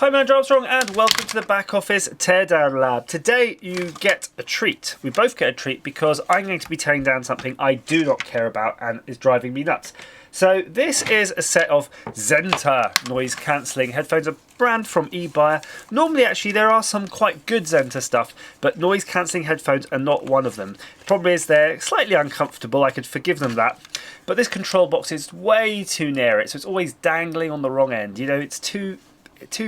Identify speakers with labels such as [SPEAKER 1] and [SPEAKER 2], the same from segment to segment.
[SPEAKER 1] Hi, man, Armstrong, and welcome to the back office teardown lab. Today you get a treat. We both get a treat because I'm going to be tearing down something I do not care about and is driving me nuts. So this is a set of Zenta noise cancelling headphones, a brand from eBuyer. Normally actually there are some quite good Zenta stuff, but noise cancelling headphones are not one of them. The problem is they're slightly uncomfortable, I could forgive them that. But this control box is way too near it, so it's always dangling on the wrong end. You know, it's too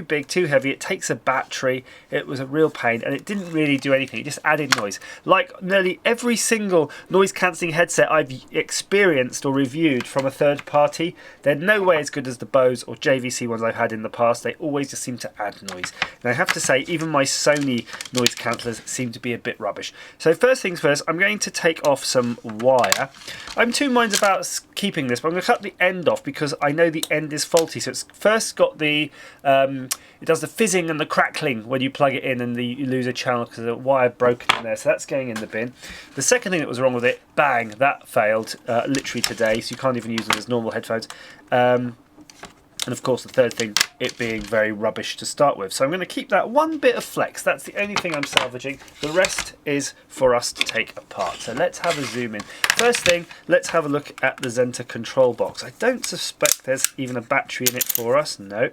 [SPEAKER 1] big, too heavy, it takes a battery, it was a real pain, and it didn't really do anything, it just added noise. Like nearly every single noise cancelling headset I've experienced or reviewed from a third party, they're no way as good as the Bose or JVC ones I've had in the past. They always just seem to add noise. And I have to say, even my Sony noise cancellers seem to be a bit rubbish. So first things first, I'm going to take off some wire. I'm two minds about keeping this, but I'm going to cut the end off because I know the end is faulty. So it's first got the it does the fizzing and the crackling when you plug it in, and you lose a channel because the wire broken in there, so that's going in the bin. The second thing that was wrong with it, bang, that failed literally today, so you can't even use them as normal headphones. And of course the third thing, it being very rubbish to start with. So I'm going to keep that one bit of flex, that's the only thing I'm salvaging. The rest is for us to take apart. So let's have a zoom in. First thing, let's have a look at the Zenta control box. I don't suspect there's even a battery in it for us, no.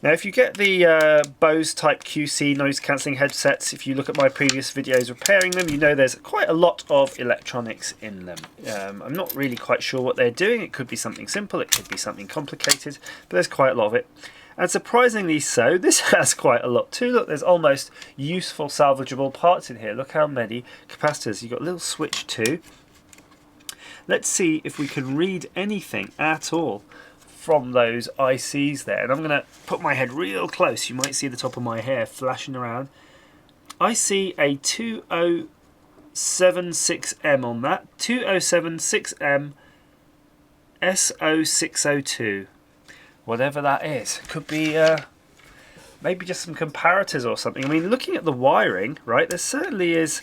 [SPEAKER 1] Now if you get the Bose type QC noise cancelling headsets, if you look at my previous videos repairing them, you know there's quite a lot of electronics in them. I'm not really quite sure what they're doing. It could be something simple, it could be something complicated, but there's quite a lot of it. And surprisingly so, this has quite a lot too. Look, there's almost useful salvageable parts in here. Look how many capacitors. You've got a little switch too. Let's see if we can read anything at all from those ICs there, and I'm going to put my head real close. You might see the top of my hair flashing around. I see a 2076M on that, 2076M SO602, whatever that is. It could be maybe just some comparators or something. I mean, looking at the wiring, right, there certainly is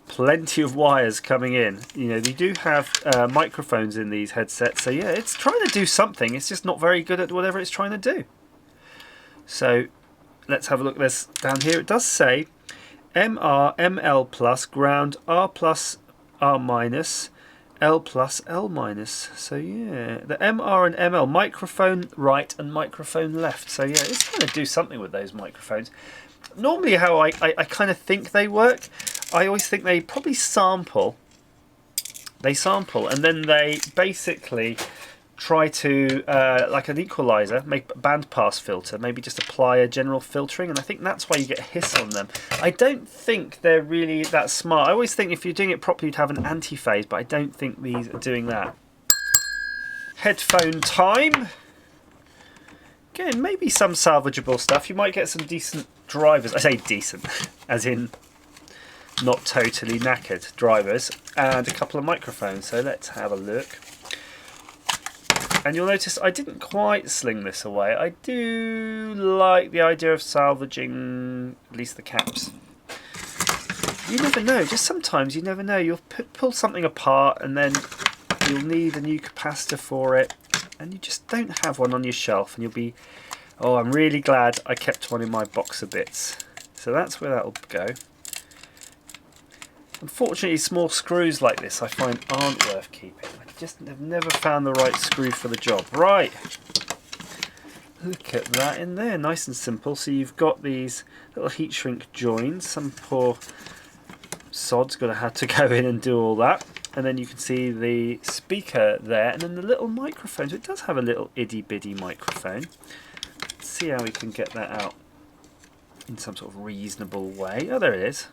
[SPEAKER 1] plenty of wires coming in. You know, they do have microphones in these headsets, so yeah, it's trying to do something. It's just not very good at whatever it's trying to do. So let's have a look. This down here, it does say MR ML plus ground R plus R minus L plus L minus. So yeah, the MR and ML, microphone right and microphone left. So yeah, it's trying to do something with those microphones. Normally how I kind of think they work, I always think they probably sample. They sample and then they basically try to, like an equalizer, make a bandpass filter, maybe just apply a general filtering, and I think that's why you get a hiss on them. I don't think they're really that smart. I always think if you're doing it properly you'd have an anti-phase, but I don't think these are doing that. Headphone time. Again, maybe some salvageable stuff. You might get some decent drivers. I say decent, as in not totally knackered drivers, and a couple of microphones. So let's have a look. And you'll notice I didn't quite sling this away. I do like the idea of salvaging at least the caps. You never know, just sometimes you never know. You'll pull something apart and then you'll need a new capacitor for it, and you just don't have one on your shelf, and you'll be, oh, I'm really glad I kept one in my box of bits. So that's where that'll go. Unfortunately, small screws like this I find aren't worth keeping. I just have never found the right screw for the job. Right, look at that in there, nice and simple. So you've got these little heat shrink joins. Some poor sod's going to have to go in and do all that. And then you can see the speaker there, and then the little microphone. So it does have a little itty bitty microphone. Let's see how we can get that out in some sort of reasonable way. Oh, there it is.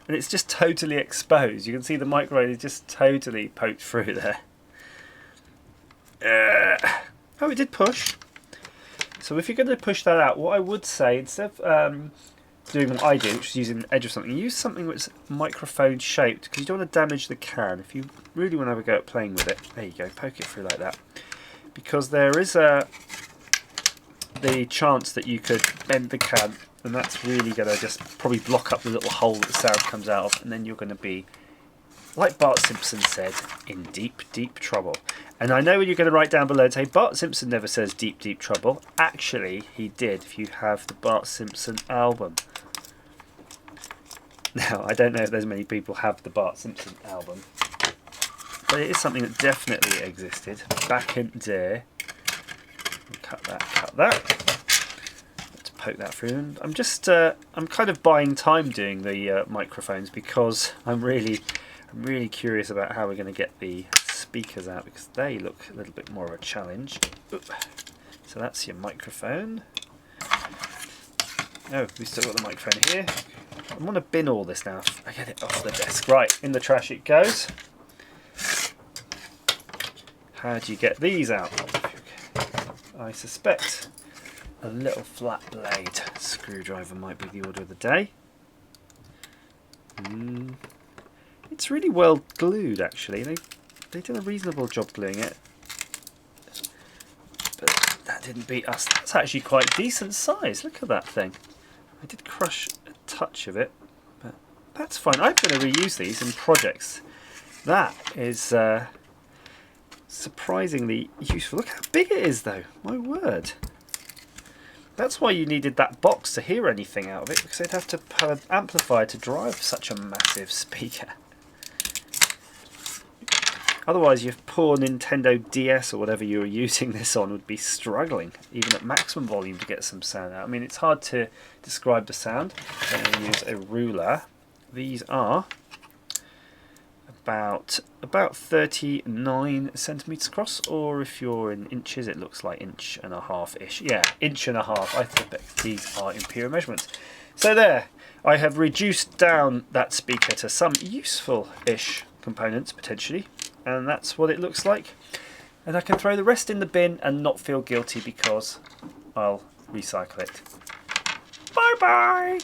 [SPEAKER 1] And it's just totally exposed. You can see the microphone is just totally poked through there. Oh, it did push. So if you're going to push that out, what I would say, instead of doing what I do, which is using the edge of something, use something that's microphone shaped, because you don't want to damage the can. If you really want to have a go at playing with it, there you go, poke it through like that. Because there is the chance that you could bend the can, and that's really going to just probably block up the little hole that the sound comes out of, and then you're going to be like Bart Simpson said, in deep, deep trouble. And I know you're going to write down below and say, Bart Simpson never says deep, deep trouble. Actually, he did if you have the Bart Simpson album. Now, I don't know if there's many people have the Bart Simpson album, but it is something that definitely existed back in the day. Cut that. Let's poke that through. And I'm just, I'm kind of buying time doing the microphones because I'm really curious about how we're going to get the speakers out, because they look a little bit more of a challenge. Oop. So that's your microphone. Oh, we still got the microphone here. I want to bin all this now. I get it off the desk. Right, in the trash it goes. How do you get these out? I suspect a little flat blade screwdriver might be the order of the day. It's really well glued, actually. They did a reasonable job gluing it, but that didn't beat us. That's actually quite decent size. Look at that thing. I did crush a touch of it, but that's fine. I'm going to reuse these in projects. That is surprisingly useful. Look how big it is, though. My word. That's why you needed that box to hear anything out of it, because they'd have to have an amplifier to drive such a massive speaker. Otherwise, your poor Nintendo DS or whatever you were using this on would be struggling, even at maximum volume, to get some sound out. I mean, it's hard to describe the sound. I'm going to use a ruler. These are about 39 centimeters across, or if you're in inches, it looks like 1.5-ish. Yeah, 1.5. I think these are imperial measurements. So there, I have reduced down that speaker to some useful-ish components potentially, and that's what it looks like. And I can throw the rest in the bin and not feel guilty because I'll recycle it. Bye bye.